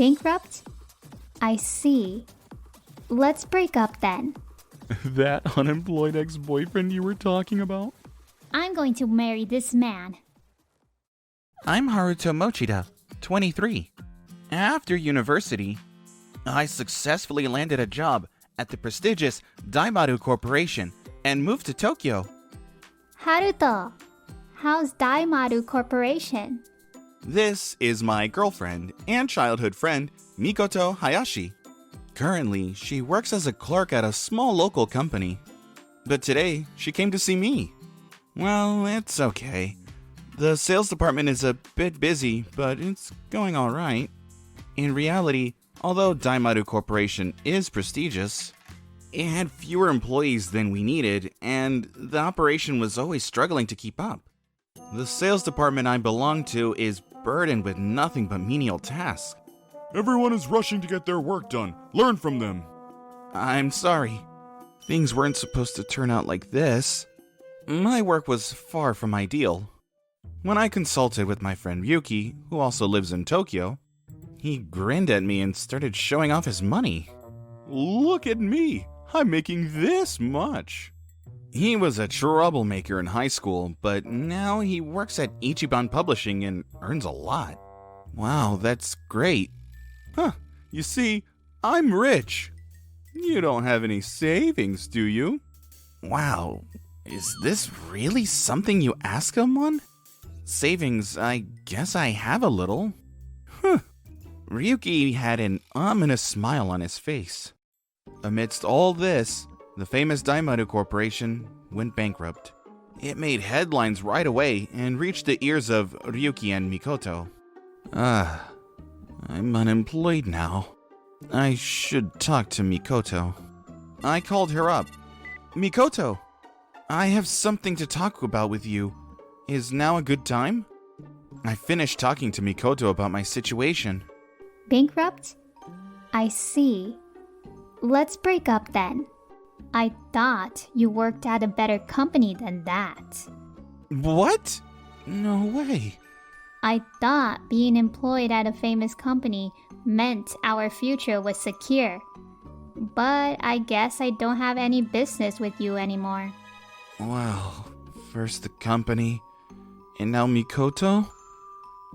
Bankrupt? I see. Let's break up then. That unemployed ex-boyfriend you were talking about? I'm going to marry this man. I'm Haruto Mochida, 23. After university, I successfully landed a job at the prestigious Daimaru Corporation and moved to Tokyo. Haruto, how's Daimaru Corporation? This is my girlfriend and childhood friend, Mikoto Hayashi. Currently, she works as a clerk at a small local company. But today, she came to see me. Well, it's okay. The sales department is a bit busy, but it's going alright. In reality, although Daimaru Corporation is prestigious, it had fewer employees than we needed, and the operation was always struggling to keep up. The sales department I belong to is burdened with nothing but menial tasks. Everyone is rushing to get their work done. Learn from them. I'm sorry. Things weren't supposed to turn out like this. My work was far from ideal. When I consulted with my friend Ryuki, who also lives in Tokyo, he grinned at me and started showing off his money. Look at me. I'm making this much. He was a troublemaker in high school, but now he works at Ichiban Publishing and earns a lot. Wow, that's great. Huh, you see, I'm rich. You don't have any savings, do you? Wow, is this really something you ask someone? Savings, I guess I have a little. Huh. Ryuki had an ominous smile on his face. Amidst all this, the famous Daimaru Corporation went bankrupt. It made headlines right away and reached the ears of Ryuki and Mikoto. I'm unemployed now. I should talk to Mikoto. I called her up. Mikoto, I have something to talk about with you. Is now a good time? I finished talking to Mikoto about my situation. Bankrupt? I see. Let's break up then. I thought you worked at a better company than that. What? No way. I thought being employed at a famous company meant our future was secure. But I guess I don't have any business with you anymore. Well, first the company, and now Mikoto?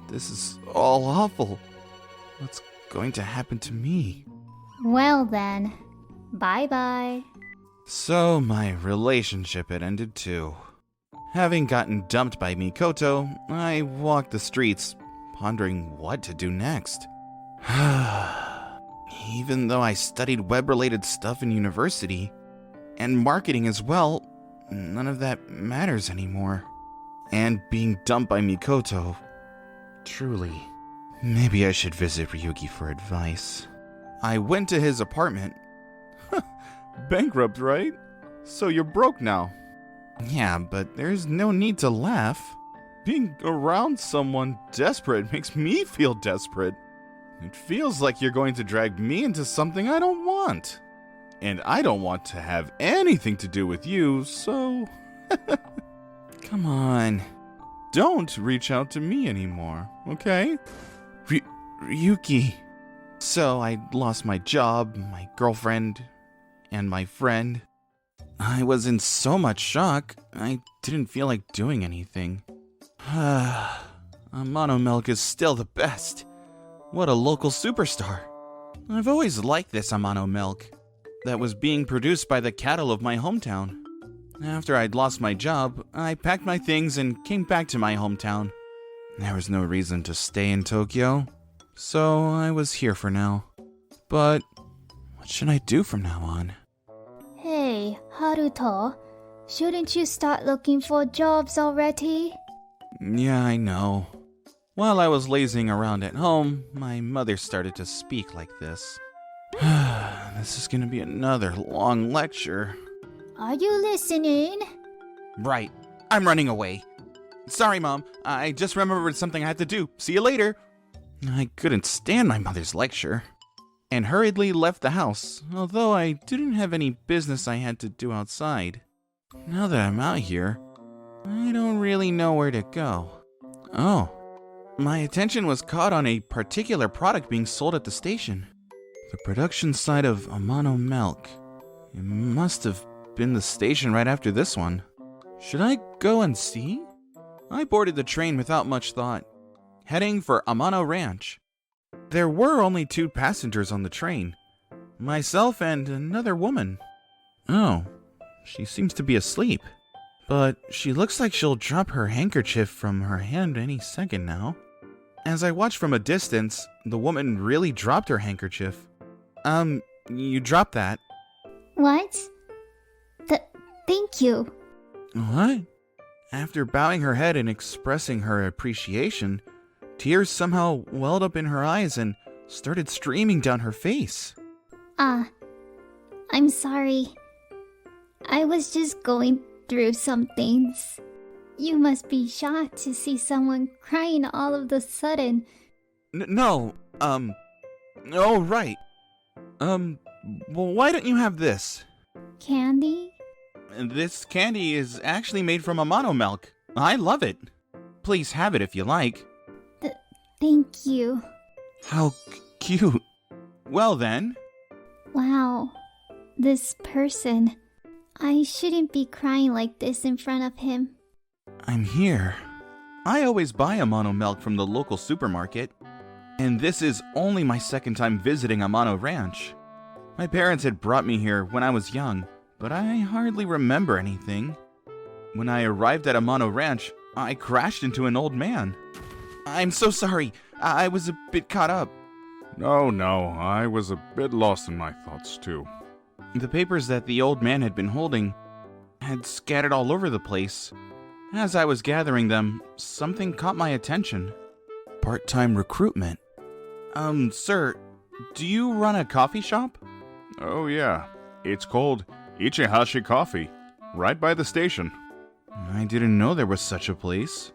This is all awful. What's going to happen to me? Well then, bye-bye. So my relationship had ended too. Having gotten dumped by Mikoto, I walked the streets, pondering what to do next. Even though I studied web-related stuff in university, and marketing as well, none of that matters anymore. And being dumped by Mikoto, truly, maybe I should visit Ryuki for advice. I went to his apartment. Bankrupt, right? So you're broke now. Yeah, but there's no need to laugh. Being around someone desperate makes me feel desperate. It feels like you're going to drag me into something I don't want. And I don't want to have anything to do with you, so... Come on. Don't reach out to me anymore, okay? Ryuki. So I lost my job, my girlfriend, and my friend. I was in so much shock, I didn't feel like doing anything. Amano Milk is still the best. What a local superstar. I've always liked this Amano Milk that was being produced by the cattle of my hometown. After I'd lost my job, I packed my things and came back to my hometown. There was no reason to stay in Tokyo, so I was here for now. But what should I do from now on? Hey, Haruto, shouldn't you start looking for jobs already? Yeah, I know. While I was lazing around at home, my mother started to speak like this. This is gonna be another long lecture. Are you listening? Right. I'm running away. Sorry, Mom. I just remembered something I had to do. See you later. I couldn't stand my mother's lecture, and hurriedly left the house, although I didn't have any business I had to do outside. Now that I'm out here, I don't really know where to go. Oh, My attention was caught on a particular product being sold at the station. The production site of Amano Milk. It must have been the station right after this one. Should I go and see? I boarded the train without much thought, heading for Amano Ranch. There were only 2 passengers on the train, myself and another woman. Oh, she seems to be asleep, but she looks like she'll drop her handkerchief from her hand any second now. As I watched from a distance, the woman really dropped her handkerchief. You dropped that. What? Thank you. What? After bowing her head and expressing her appreciation, tears somehow welled up in her eyes and started streaming down her face. I'm sorry. I was just going through some things. You must be shocked to see someone crying all of a sudden. No, oh, right. Well, why don't you have this? Candy? This candy is actually made from Amano milk. I love it. Please have it if you like. Thank you. How cute. Well then. Wow. This person. I shouldn't be crying like this in front of him. I'm here. I always buy Amano milk from the local supermarket, and this is only my second time visiting Amano Ranch. My parents had brought me here when I was young, but I hardly remember anything. When I arrived at Amano Ranch, I crashed into an old man. I'm so sorry. I was a bit caught up. No, I was a bit lost in my thoughts too. The papers that the old man had been holding had scattered all over the place. As I was gathering them, something caught my attention. Part-time recruitment. Sir, do you run a coffee shop? Oh yeah, it's called Ichihashi Coffee, right by the station. I didn't know there was such a place.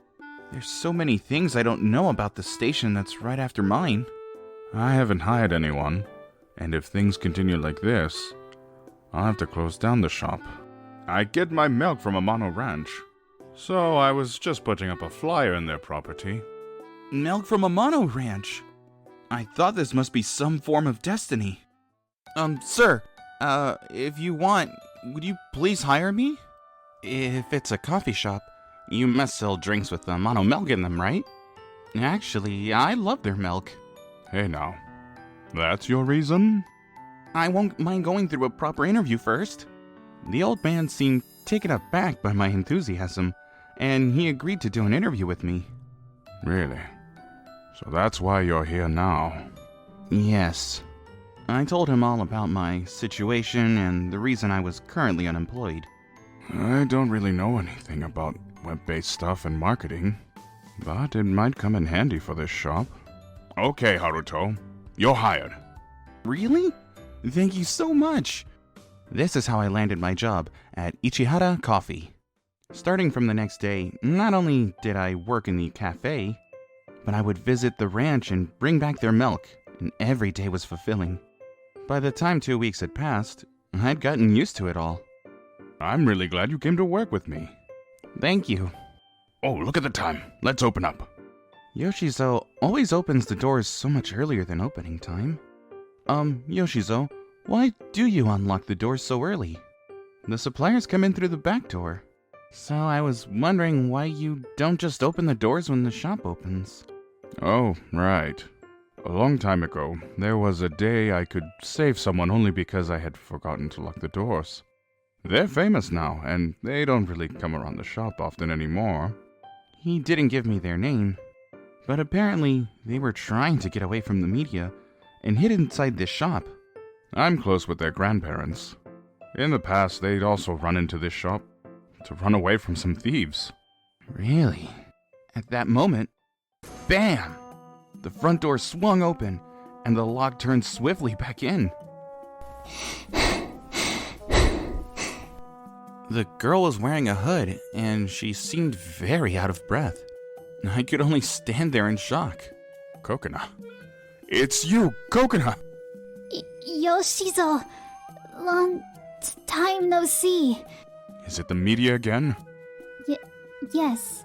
There's so many things I don't know about the station that's right after mine. I haven't hired anyone, and if things continue like this, I'll have to close down the shop. I get my milk from Amano Ranch, so I was just putting up a flyer in their property. Milk from Amano Ranch? I thought this must be some form of destiny. Sir, if you want, would you please hire me? If it's a coffee shop, you must sell drinks with Amano milk in them, right? Actually, I love their milk. Hey now, that's your reason? I won't mind going through a proper interview first. The old man seemed taken aback by my enthusiasm, and he agreed to do an interview with me. Really? So that's why you're here now? Yes. I told him all about my situation and the reason I was currently unemployed. I don't really know anything about web-based stuff and marketing, but it might come in handy for this shop. Okay, Haruto, you're hired. Really? Thank you so much. This is how I landed my job at Ichihara Coffee. Starting from the next day, not only did I work in the cafe, but I would visit the ranch and bring back their milk, and every day was fulfilling. By the time 2 weeks had passed, I'd gotten used to it all. I'm really glad you came to work with me. Thank you. Oh, look at the time. Let's open up. Yoshizo always opens the doors so much earlier than opening time. Yoshizo, why do you unlock the doors so early? The suppliers come in through the back door. So I was wondering why you don't just open the doors when the shop opens. Oh, right. A long time ago, there was a day I could save someone only because I had forgotten to lock the doors. They're famous now, and they don't really come around the shop often anymore. He didn't give me their name, but apparently they were trying to get away from the media and hid inside this shop. I'm close with their grandparents. In the past, they'd also run into this shop to run away from some thieves. Really? At that moment, bam! The front door swung open, and the lock turned swiftly back in. The girl was wearing a hood, and she seemed very out of breath. I could only stand there in shock. Kokona. It's you, Kokona! Yoshizo, long time no see. Is it the media again? Yes.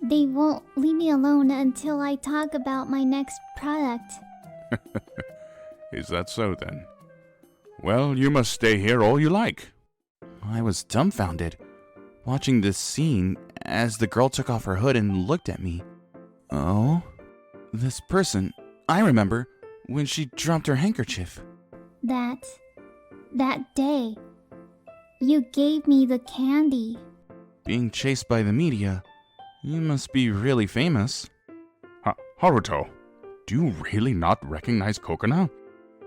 They won't leave me alone until I talk about my next product. Is that so then? Well, you must stay here all you like. I was dumbfounded, watching this scene as the girl took off her hood and looked at me. Oh, this person, I remember when she dropped her handkerchief. That day, you gave me the candy. Being chased by the media, you must be really famous. Haruto, do you really not recognize Kokona?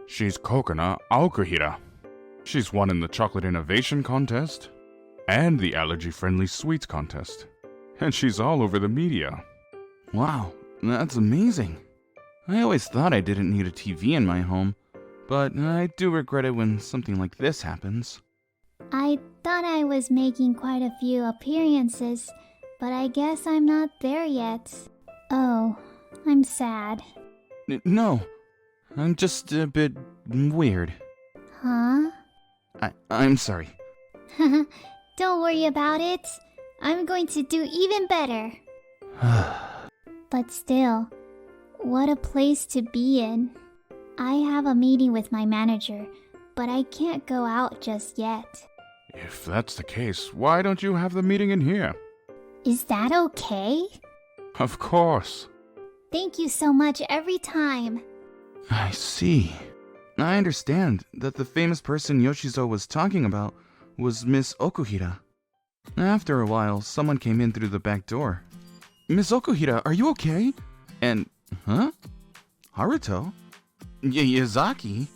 She's Kokona Aokuhira. She's won in the Chocolate Innovation Contest and the Allergy Friendly Sweets Contest. And she's all over the media. Wow, that's amazing. I always thought I didn't need a TV in my home, but I do regret it when something like this happens. I thought I was making quite a few appearances, but I guess I'm not there yet. Oh, I'm sad. No, I'm just a bit weird. Huh? I'm sorry. Don't worry about it. I'm going to do even better. But still, what a place to be in. I have a meeting with my manager, but I can't go out just yet. If that's the case, why don't you have the meeting in here? Is that okay? Of course. Thank you so much every time. I see. I understand that the famous person Yoshizo was talking about was Miss Okuhira. After a while, someone came in through the back door. Miss Okuhira, are you okay? And, Haruto? Yazaki?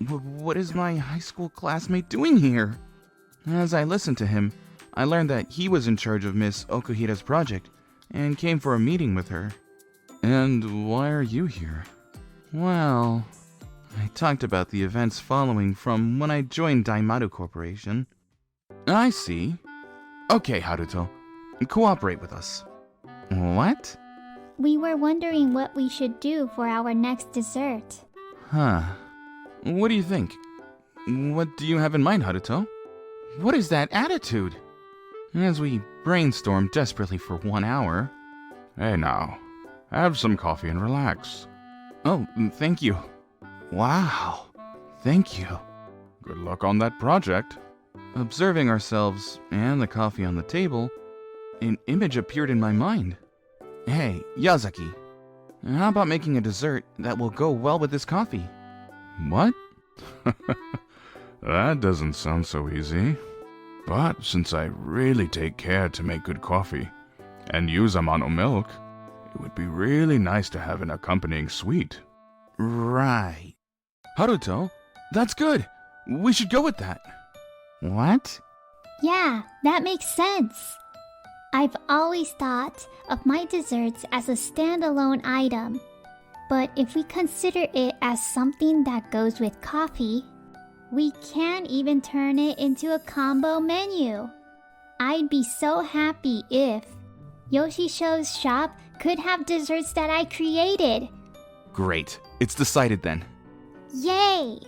What is my high school classmate doing here? As I listened to him, I learned that he was in charge of Miss Okuhira's project and came for a meeting with her. And why are you here? Well, I talked about the events following from when I joined Daimaru Corporation. I see. Okay, Haruto. Cooperate with us. What? We were wondering what we should do for our next dessert. Huh. What do you think? What do you have in mind, Haruto? What is that attitude? As we brainstormed desperately for 1 hour. Hey now, have some coffee and relax. Oh, thank you. Wow. Thank you. Good luck on that project. Observing ourselves and the coffee on the table, an image appeared in my mind. Hey, Yazaki, how about making a dessert that will go well with this coffee? What? That doesn't sound so easy. But since I really take care to make good coffee and use Amano milk, it would be really nice to have an accompanying sweet. Right. Haruto, that's good. We should go with that. What? Yeah, that makes sense. I've always thought of my desserts as a standalone item. But if we consider it as something that goes with coffee, we can even turn it into a combo menu. I'd be so happy if Yoshisho's shop could have desserts that I created. Great. It's decided then. Yay!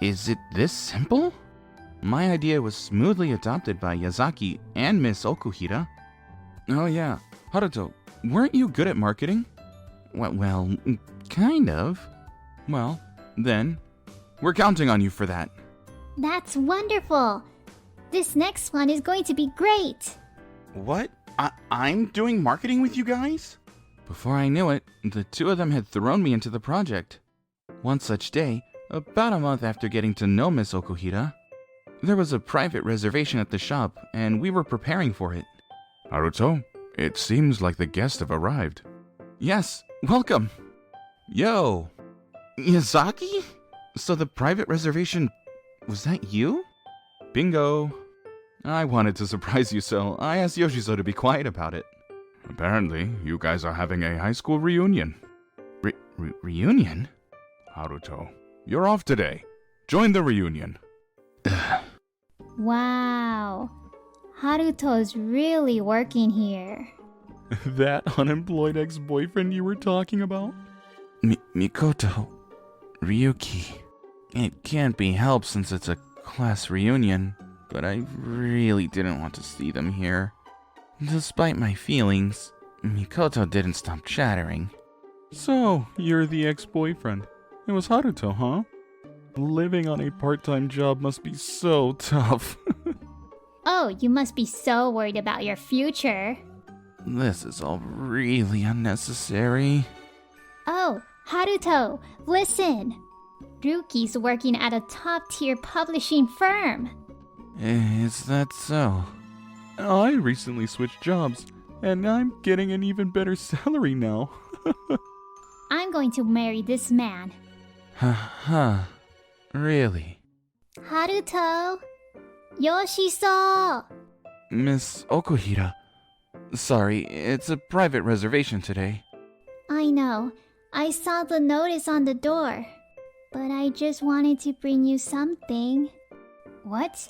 Is it this simple? My idea was smoothly adopted by Yazaki and Miss Okuhira. Oh yeah, Haruto, weren't you good at marketing? Well, kind of. Well, then, we're counting on you for that. That's wonderful! This next one is going to be great! What? I'm doing marketing with you guys? Before I knew it, the two of them had thrown me into the project. One such day, about a month after getting to know Miss Okuhira, there was a private reservation at the shop, and we were preparing for it. Haruto, it seems like the guests have arrived. Yes, welcome! Yo! Yazaki? So the private reservation, was that you? Bingo! I wanted to surprise you, so I asked Yoshizo to be quiet about it. Apparently, you guys are having a high school reunion. Reunion? Haruto, you're off today. Join the reunion. Wow, Haruto's really working here. That unemployed ex-boyfriend you were talking about? Mikoto, Ryuki. It can't be helped since it's a class reunion, but I really didn't want to see them here. Despite my feelings, Mikoto didn't stop chattering. So, you're the ex-boyfriend. It was Haruto, huh? Living on a part-time job must be so tough. Oh, you must be so worried about your future. This is all really unnecessary. Oh, Haruto, listen. Ryuki's working at a top-tier publishing firm. Is that so? I recently switched jobs, and I'm getting an even better salary now. I'm going to marry this man. Huh. Really? Haruto! Yoshiso! Miss Okuhira. Sorry, it's a private reservation today. I know. I saw the notice on the door. But I just wanted to bring you something. What?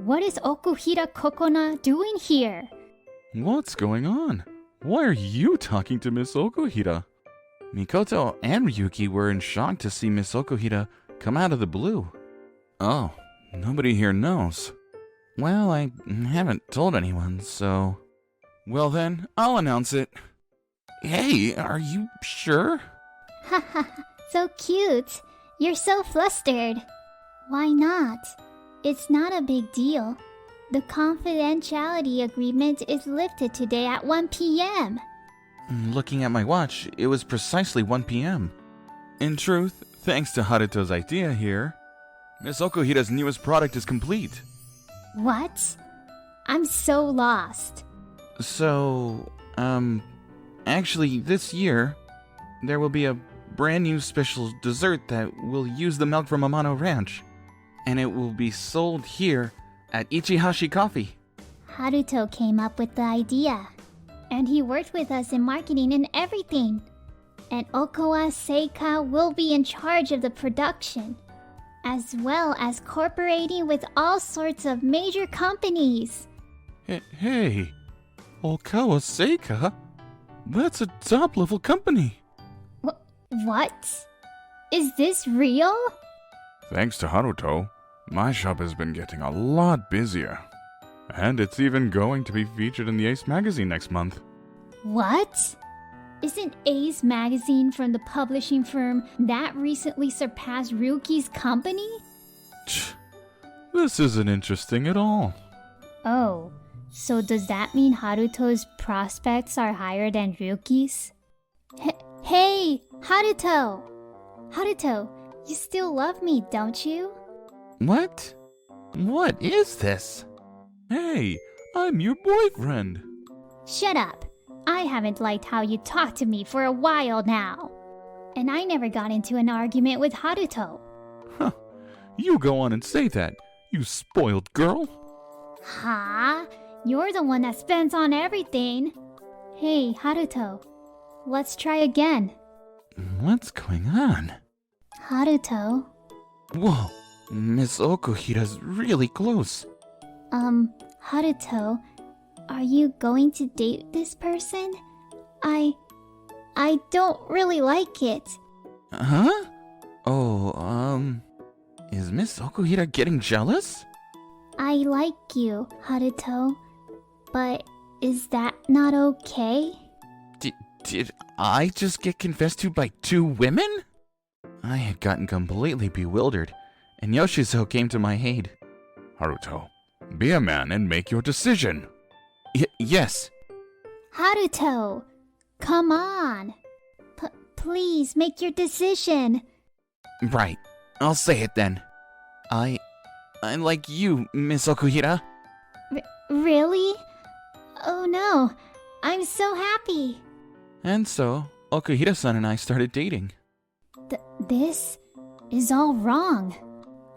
What is Okuhira Kokona doing here? What's going on? Why are you talking to Miss Okuhira? Mikoto and Ryuki were in shock to see Miss Okuhira come out of the blue. Oh, nobody here knows. Well, I haven't told anyone, so... Well then, I'll announce it. Hey, are you sure? Haha, so cute. You're so flustered. Why not? It's not a big deal. The confidentiality agreement is lifted today at 1 p.m. Looking at my watch, it was precisely 1 p.m. In truth, thanks to Haruto's idea here, Miss Okuhira's newest product is complete. What? I'm so lost. So, actually, this year, there will be a brand new special dessert that will use the milk from Amano Ranch. And it will be sold here at Ichihashi Coffee. Haruto came up with the idea. And he worked with us in marketing and everything. And Okawa Seika will be in charge of the production, as well as cooperating with all sorts of major companies. Hey, Okawa Seika? That's a top-level company. What? Is this real? Thanks to Haruto, my shop has been getting a lot busier. And it's even going to be featured in the Ace magazine next month. What? Isn't Ace magazine from the publishing firm that recently surpassed Ryuki's company? This isn't interesting at all. Oh, so does that mean Haruto's prospects are higher than Ryuki's? Hey, Haruto! Haruto, you still love me, don't you? What? What is this? Hey, I'm your boyfriend. Shut up. I haven't liked how you talk to me for a while now. And I never got into an argument with Haruto. Huh. You go on and say that, you spoiled girl. Huh? You're the one that spends on everything. Hey, Haruto. Let's try again. What's going on? Haruto. Whoa, Miss Okuhira's really close. Haruto, are you going to date this person? I don't really like it. Huh? Oh, is Miss Okuhira getting jealous? I like you, Haruto, but is that not okay? Did I just get confessed to by 2 women? I had gotten completely bewildered, and Yoshizo came to my aid. Haruto, be a man and make your decision. Yes. Haruto, come on. Please make your decision. Right, I'll say it then. I like you, Miss Okuhira. Really? Oh no, I'm so happy. And so, Okuhira-san and I started dating. This is all wrong.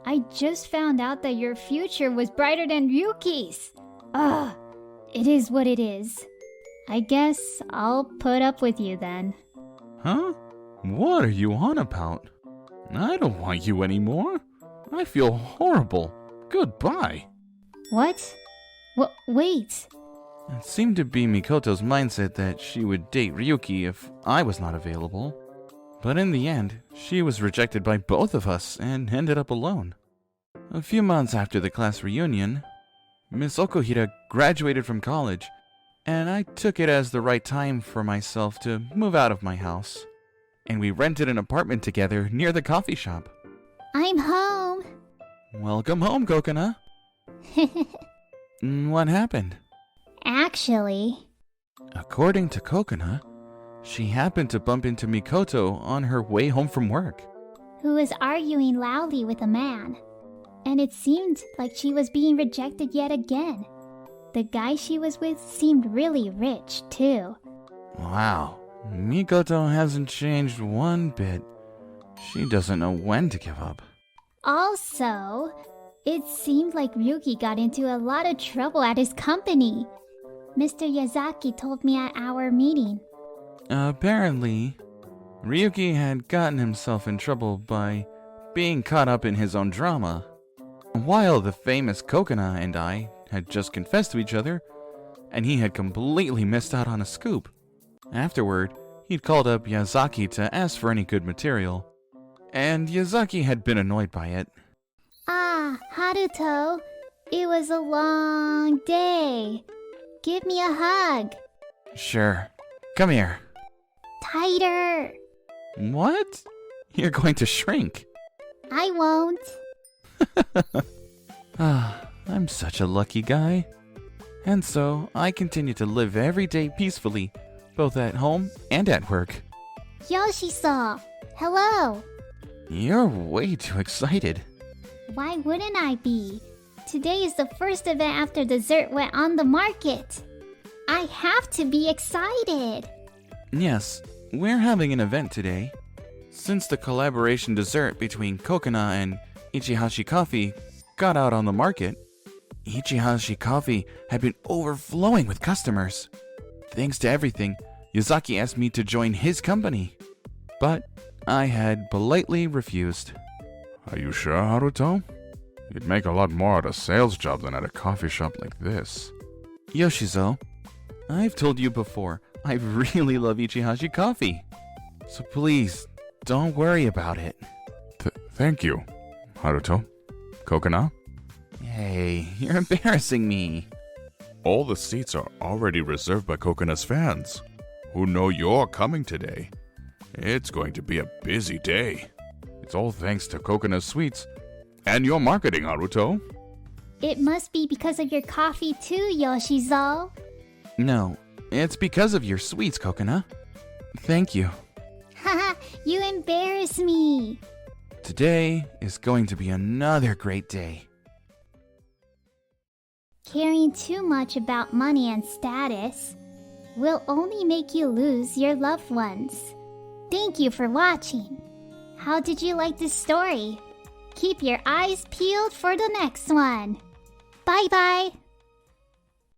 I just found out that your future was brighter than Ryuki's. Ugh, it is what it is. I guess I'll put up with you then. Huh? What are you on about? I don't want you anymore. I feel horrible. Goodbye. What? Wait. It seemed to be Mikoto's mindset that she would date Ryuki if I was not available. But in the end, she was rejected by both of us and ended up alone. A few months after the class reunion, Miss Okuhira graduated from college, and I took it as the right time for myself to move out of my house. And we rented an apartment together near the coffee shop. I'm home. Welcome home, Coconut. What happened? Actually, According to Coconut, she happened to bump into Mikoto on her way home from work. who was arguing loudly with a man, and it seemed like she was being rejected yet again. The guy she was with seemed really rich, too. Wow, Mikoto hasn't changed one bit. She doesn't know when to give up. Also, it seemed like Ryuki got into a lot of trouble at his company. Mr. Yazaki told me at our meeting. Apparently, Ryuki had gotten himself in trouble by being caught up in his own drama, while the famous Coconut and I had just confessed to each other, and he had completely missed out on a scoop. Afterward, he'd called up Yazaki to ask for any good material, and Yazaki had been annoyed by it. Ah, Haruto, it was a long day. Give me a hug. Sure, come here. Tighter. What? You're going to shrink. I won't. I'm such a lucky guy. And so, I continue to live every day peacefully, both at home and at work. Yoshi-san, hello. You're way too excited. Why wouldn't I be? Today is the first event after dessert went on the market. I have to be excited. Yes, we're having an event today. Since the collaboration dessert between Coconut and Ichihashi Coffee got out on the market, Ichihashi Coffee had been overflowing with customers. Thanks to everything, Yazaki asked me to join his company. But I had politely refused. Are you sure, Haruto? You'd make a lot more at a sales job than at a coffee shop like this. Yoshizo, I've told you before, I really love Ichihashi Coffee. So please, don't worry about it. Thank you, Haruto. Coconut? Hey, you're embarrassing me. All the seats are already reserved by Coconut's fans, who know you're coming today. It's going to be a busy day. It's all thanks to Coconut Sweets and your marketing, Haruto. It must be because of your coffee too, Yoshizo. No, it's because of your sweets, Coconut. Thank you. Haha, you embarrass me. Today is going to be another great day. Caring too much about money and status will only make you lose your loved ones. Thank you for watching. How did you like this story? Keep your eyes peeled for the next one. Bye bye.